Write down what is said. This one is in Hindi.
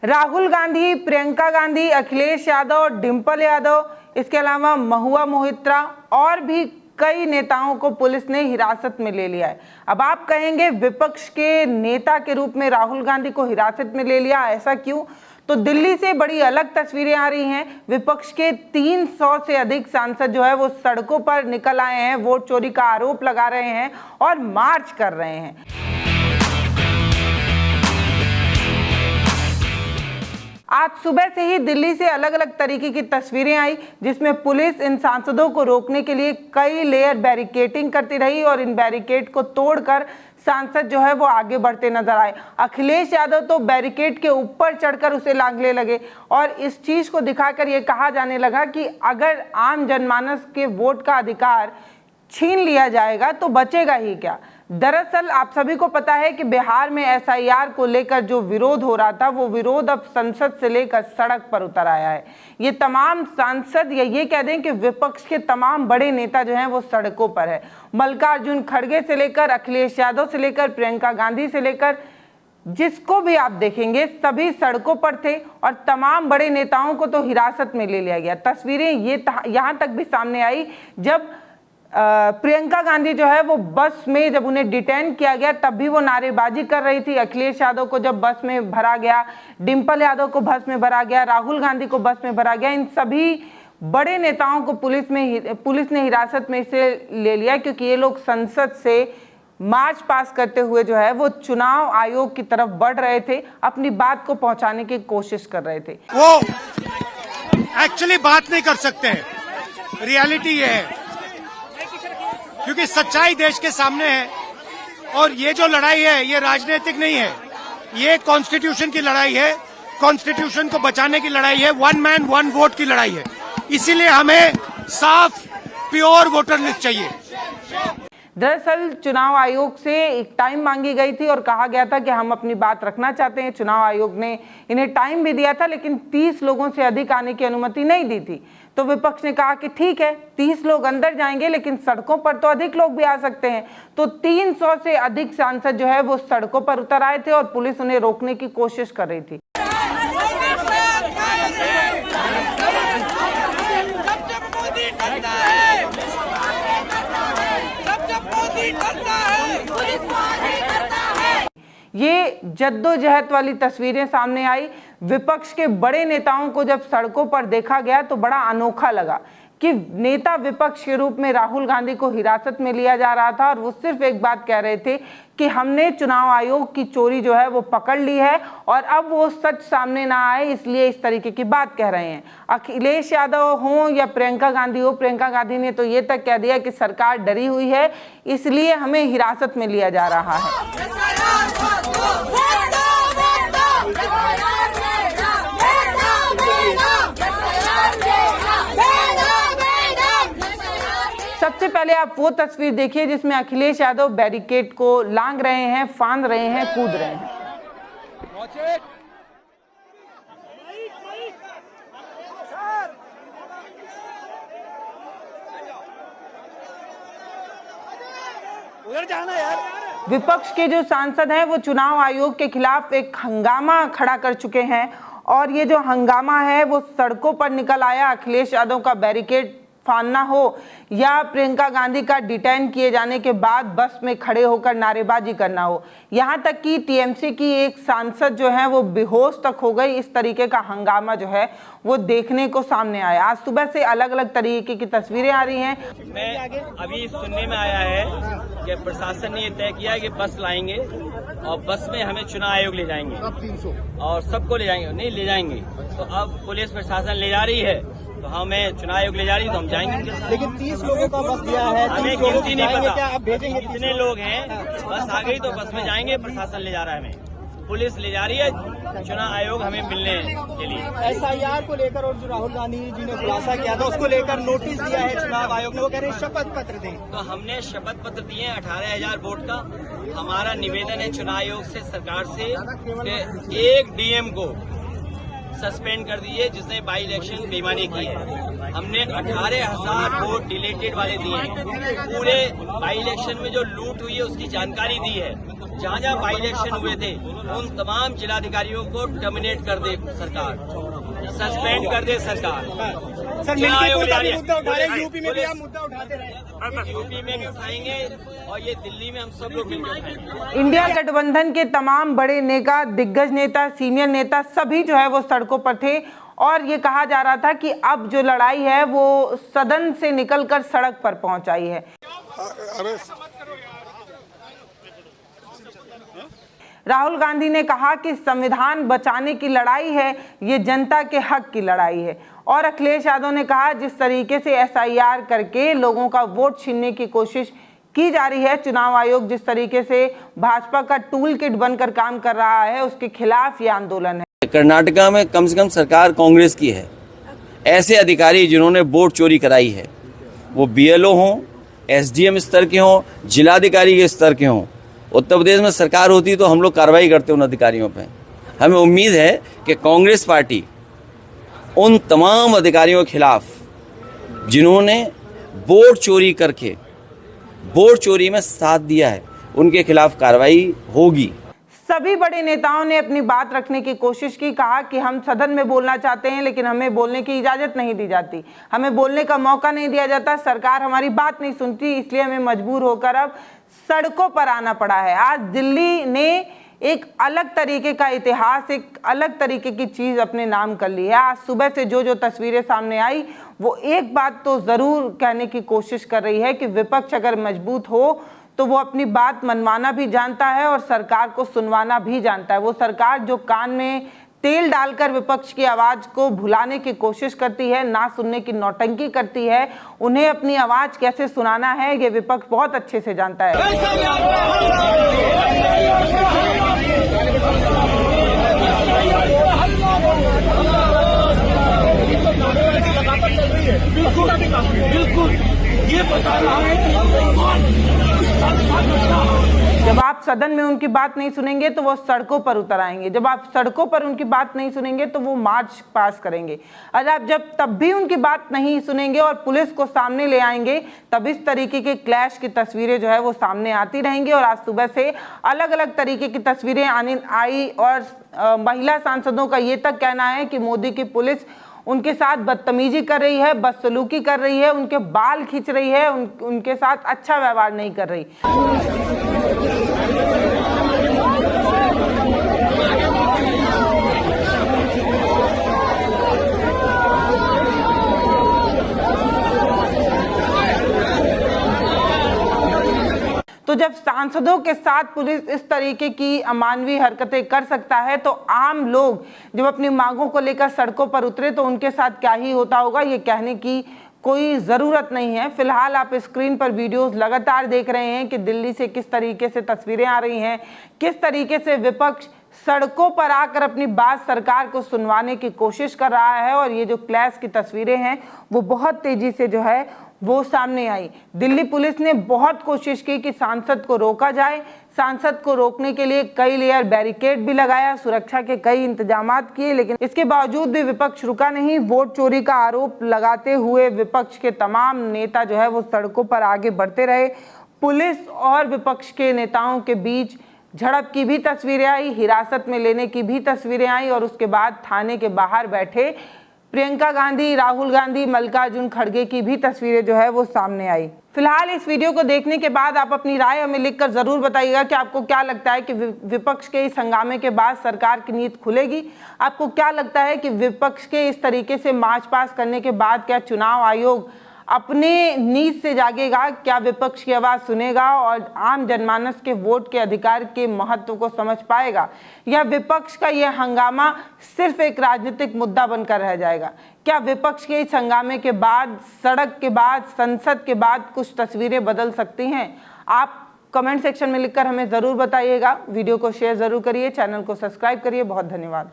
राहुल गांधी, प्रियंका गांधी, अखिलेश यादव, डिंपल यादव, इसके अलावा महुआ मोहित्रा और भी कई नेताओं को पुलिस ने हिरासत में ले लिया है। अब आप कहेंगे विपक्ष के नेता के रूप में राहुल गांधी को हिरासत में ले लिया, ऐसा क्यों? तो दिल्ली से बड़ी अलग तस्वीरें आ रही हैं। विपक्ष के 300 से अधिक सांसद जो है वो सड़कों पर निकल आए हैं, वोट चोरी का आरोप लगा रहे हैं और मार्च कर रहे हैं। आज सुबह से ही दिल्ली से अलग अलग तरीके की तस्वीरें आई, जिसमें पुलिस इन सांसदों को रोकने के लिए कई लेयर बैरिकेडिंग करती रही और इन बैरिकेड को तोड़कर सांसद जो है वो आगे बढ़ते नजर आए। अखिलेश यादव तो बैरिकेड के ऊपर चढ़कर उसे लांघने लगे और इस चीज को दिखाकर ये कहा जाने लगा कि अगर आम जनमानस के वोट का अधिकार छीन लिया जाएगा तो बचेगा ही क्या। दरअसल आप सभी को पता है कि बिहार में एसआईआर को लेकर जो विरोध हो रहा था, वो विरोध अब संसद से लेकर सड़क पर उतर आया है। ये तमाम सांसद या ये कह दें कि विपक्ष के तमाम बड़े नेता जो हैं वो सड़कों पर है। मल्लिकार्जुन खड़गे से लेकर अखिलेश यादव से लेकर प्रियंका गांधी से लेकर जिसको भी आप देखेंगे सभी सड़कों पर थे और तमाम बड़े नेताओं को तो हिरासत में ले लिया गया। तस्वीरें ये यहाँ तक भी सामने आई जब प्रियंका गांधी जो है वो बस में जब उन्हें डिटेन किया गया तब भी वो नारेबाजी कर रही थी। अखिलेश यादव को जब बस में भरा गया, डिंपल यादव को बस में भरा गया, राहुल गांधी को बस में भरा गया, इन सभी बड़े नेताओं को पुलिस ने हिरासत में से ले लिया क्योंकि ये लोग संसद से मार्च पास करते हुए जो है वो चुनाव आयोग की तरफ बढ़ रहे थे, अपनी बात को पहुंचाने की कोशिश कर रहे थे। वो एक्चुअली बात नहीं कर सकते हैं, रियलिटी ये है क्योंकि सच्चाई देश के सामने है और ये जो लड़ाई है ये राजनीतिक नहीं है, ये कॉन्स्टिट्यूशन की लड़ाई है, कॉन्स्टिट्यूशन को बचाने की लड़ाई है, वन मैन वन वोट की लड़ाई है। इसीलिए हमें साफ प्योर वोटर लिस्ट चाहिए। दरअसल चुनाव आयोग से एक टाइम मांगी गई थी और कहा गया था कि हम अपनी बात रखना चाहते हैं। चुनाव आयोग ने इन्हें टाइम भी दिया था लेकिन 30 लोगों से अधिक आने की अनुमति नहीं दी थी। तो विपक्ष ने कहा कि ठीक है 30 लोग अंदर जाएंगे लेकिन सड़कों पर तो अधिक लोग भी आ सकते हैं। तो 300 से अधिक सांसद जो है वो सड़कों पर उतर आए थे और पुलिस उन्हें रोकने की कोशिश कर रही थी। ये जद्दोजहद वाली तस्वीरें सामने आई। विपक्ष के बड़े नेताओं को जब सड़कों पर देखा गया तो बड़ा अनोखा लगा कि नेता विपक्ष के रूप में राहुल गांधी को हिरासत में लिया जा रहा था और वो सिर्फ एक बात कह रहे थे कि हमने चुनाव आयोग की चोरी जो है वो पकड़ ली है और अब वो सच सामने ना आए इसलिए इस तरीके की बात कह रहे हैं। अखिलेश यादव हो या प्रियंका गांधी हो, प्रियंका गांधी ने तो ये तक कह दिया कि सरकार डरी हुई है इसलिए हमें हिरासत में लिया जा रहा है। सबसे पहले आप वो तस्वीर देखिए जिसमें अखिलेश यादव बैरिकेड को लांघ रहे हैं, फांद रहे हैं, कूद रहे हैं। उधर जाना यार। विपक्ष के जो सांसद हैं वो चुनाव आयोग के खिलाफ एक हंगामा खड़ा कर चुके हैं और ये जो हंगामा है वो सड़कों पर निकल आया। अखिलेश यादव का बैरिकेड फाड़ना हो या प्रियंका गांधी का डिटेन किए जाने के बाद बस में खड़े होकर नारेबाजी करना हो, यहाँ तक कि टीएमसी की एक सांसद जो है वो बेहोश तक हो गई। इस तरीके का हंगामा जो है वो देखने को सामने आया। आज सुबह से अलग अलग तरीके की तस्वीरें आ रही हैं। मैं अभी सुनने में आया है कि प्रशासन ने ये तय किया कि बस लाएंगे और बस में हमें चुनाव आयोग ले जाएंगे और सबको ले जाएंगे, नहीं ले जाएंगे। तो अब पुलिस प्रशासन ले जा रही है तो हमें चुनाव आयोग ले जा रही है तो हम जाएंगे। लेकिन 30 लोगों का बस दिया है, हमें गिनती नहीं पता, क्या आप भेजेंगे? कितने लोग हैं, बस आ गई तो बस में जाएंगे। प्रशासन ले जा रहा है, हमें पुलिस ले जा रही है, चुनाव आयोग हमें मिलने के लिए। एसआईआर को लेकर और जो राहुल गांधी जी ने खुलासा किया था उसको लेकर नोटिस दिया है चुनाव आयोग ने, वो कह रहे हैं शपथ पत्र दें। तो हमने शपथ पत्र दिए 18,000 वोट का। हमारा निवेदन है चुनाव आयोग से, सरकार से कि एक डीएम को सस्पेंड कर दिए जिसने बाई इलेक्शन बेईमानी की है। हमने 18,000 वोट डिलेटेड वाले दिए हैं। पूरे बाई इलेक्शन में जो लूट हुई है उसकी जानकारी दी है। जहाँ जहाँ बाई इलेक्शन हुए थे उन तमाम जिलाधिकारियों को टर्मिनेट कर दे सरकार, सस्पेंड कर दे सरकार। सर चुनाव आयोग मिल्कीपुर का भी ले मुद्दा उठा रहे हैं, पुलिस- यूपी में भी आप मुद्दा उठाते रहे। यूपी में भी उठाएंगे और ये दिल्ली में हम सब लोग मिलकर उठाएंगे। इंडिया गठबंधन के तमाम बड़े नेता, दिग्गज नेता, सीनियर नेता सभी जो है वो सड़कों पर थे और ये कहा जा रहा था कि अब जो लड़ाई है वो सदन से निकलकर सड़क पर पहुंच आई है। राहुल गांधी ने कहा कि संविधान बचाने की लड़ाई है, ये जनता के हक की लड़ाई है। और अखिलेश यादव ने कहा जिस तरीके से एसआईआर करके लोगों का वोट छीनने की कोशिश की जा रही है, चुनाव आयोग जिस तरीके से भाजपा का टूल किट बनकर काम कर रहा है, उसके खिलाफ ये आंदोलन है। कर्नाटका में कम से कम सरकार कांग्रेस की है। ऐसे अधिकारी जिन्होंने वोट चोरी कराई है, वो बीएलओ हों, एसडीएम स्तर के हों, जिलाधिकारी के स्तर के हों, उत्तर प्रदेश में सरकार होती तो हम लोग कार्रवाई करते उन अधिकारियों पे। हमें उम्मीद है कि कांग्रेस पार्टी उन तमाम अधिकारियों के खिलाफ जिन्होंने वोट चोरी करके वोट चोरी में साथ दिया है, उनके खिलाफ कार्रवाई होगी। सभी बड़े नेताओं ने अपनी बात रखने की कोशिश की, कहा कि हम सदन में बोलना चाहते हैं लेकिन हमें बोलने की इजाजत नहीं दी जाती, हमें बोलने का मौका नहीं दिया जाता, सरकार हमारी बात नहीं सुनती, इसलिए हमें मजबूर होकर अब सड़कों पर आना पड़ा है। आज दिल्ली ने एक अलग तरीके का इतिहास, एक अलग तरीके की चीज अपने नाम कर ली है। आज सुबह से जो तस्वीरें सामने आई वो एक बात तो जरूर कहने की कोशिश कर रही है कि विपक्ष अगर मजबूत हो तो वो अपनी बात मनवाना भी जानता है और सरकार को सुनवाना भी जानता है। वो सरकार जो कान में तेल डालकर विपक्ष की आवाज को भुलाने की कोशिश करती है, ना सुनने की नौटंकी करती है, उन्हें अपनी आवाज कैसे सुनाना है ये विपक्ष बहुत अच्छे से जानता है। बिल्कुल ये बता रहा है जब आप सदन में उनकी बात नहीं सुनेंगे तो वो सड़कों पर उतर आएंगे, जब आप सड़कों पर उनकी बात नहीं सुनेंगे तो वो मार्च पास करेंगे, और आप जब तब भी उनकी बात नहीं सुनेंगे और पुलिस को सामने ले आएंगे तब इस तरीके के क्लैश की तस्वीरें जो है वो सामने आती रहेंगी। और आज सुबह से अलग अलग तरीके की तस्वीरें आई और महिला सांसदों का ये तक कहना है कि मोदी की पुलिस उनके साथ बदतमीजी कर रही है, बदसलूकी कर रही है, उनके बाल खींच रही है, उनके साथ अच्छा व्यवहार नहीं कर रही। तो जब सांसदों के साथ पुलिस इस तरीके की अमानवीय हरकतें कर सकता है तो आम लोग जब अपनी मांगों को लेकर सड़कों पर उतरे तो उनके साथ क्या ही होता होगा ये कहने की कोई ज़रूरत नहीं है। फिलहाल आप स्क्रीन पर वीडियोस लगातार देख रहे हैं कि दिल्ली से किस तरीके से तस्वीरें आ रही हैं, किस तरीके से विपक्ष सड़कों पर आकर अपनी बात सरकार को सुनवाने की कोशिश कर रहा है। और ये जो क्लैश की तस्वीरें हैं वो बहुत तेजी से जो है वो सामने आई। दिल्ली पुलिस ने बहुत कोशिश की कि सांसद को रोका जाए, सांसद को रोकने के लिए कई लेयर बैरिकेड भी लगाया, सुरक्षा के कई इंतजामात किए, लेकिन इसके बावजूद भी विपक्ष रुका नहीं। वोट चोरी का आरोप लगाते हुए विपक्ष के तमाम नेता जो है वो सड़कों पर आगे बढ़ते रहे। पुलिस और विपक्ष के नेताओं के बीच झड़प की भी तस्वीरें आई, हिरासत में लेने की भी तस्वीरें आई और उसके बाद थाने के बाहर बैठे प्रियंका गांधी, राहुल गांधी, मल्लिकार्जुन खड़गे की भी तस्वीरें जो है वो सामने आई। फिलहाल इस वीडियो को देखने के बाद आप अपनी राय हमें लिखकर जरूर बताइएगा कि आपको क्या लगता है कि विपक्ष के इस हंगामे के बाद सरकार की नींद खुलेगी। आपको क्या लगता है कि विपक्ष के इस तरीके से मार्च पास करने के बाद क्या चुनाव आयोग अपने नींद से जागेगा, क्या विपक्ष की आवाज सुनेगा और आम जनमानस के वोट के अधिकार के महत्व को समझ पाएगा, या विपक्ष का यह हंगामा सिर्फ एक राजनीतिक मुद्दा बनकर रह जाएगा। क्या विपक्ष के इस हंगामे के बाद, सड़क के बाद, संसद के बाद कुछ तस्वीरें बदल सकती हैं? आप कमेंट सेक्शन में लिखकर हमें जरूर बताइएगा। वीडियो को शेयर जरूर करिए, चैनल को सब्सक्राइब करिए। बहुत धन्यवाद।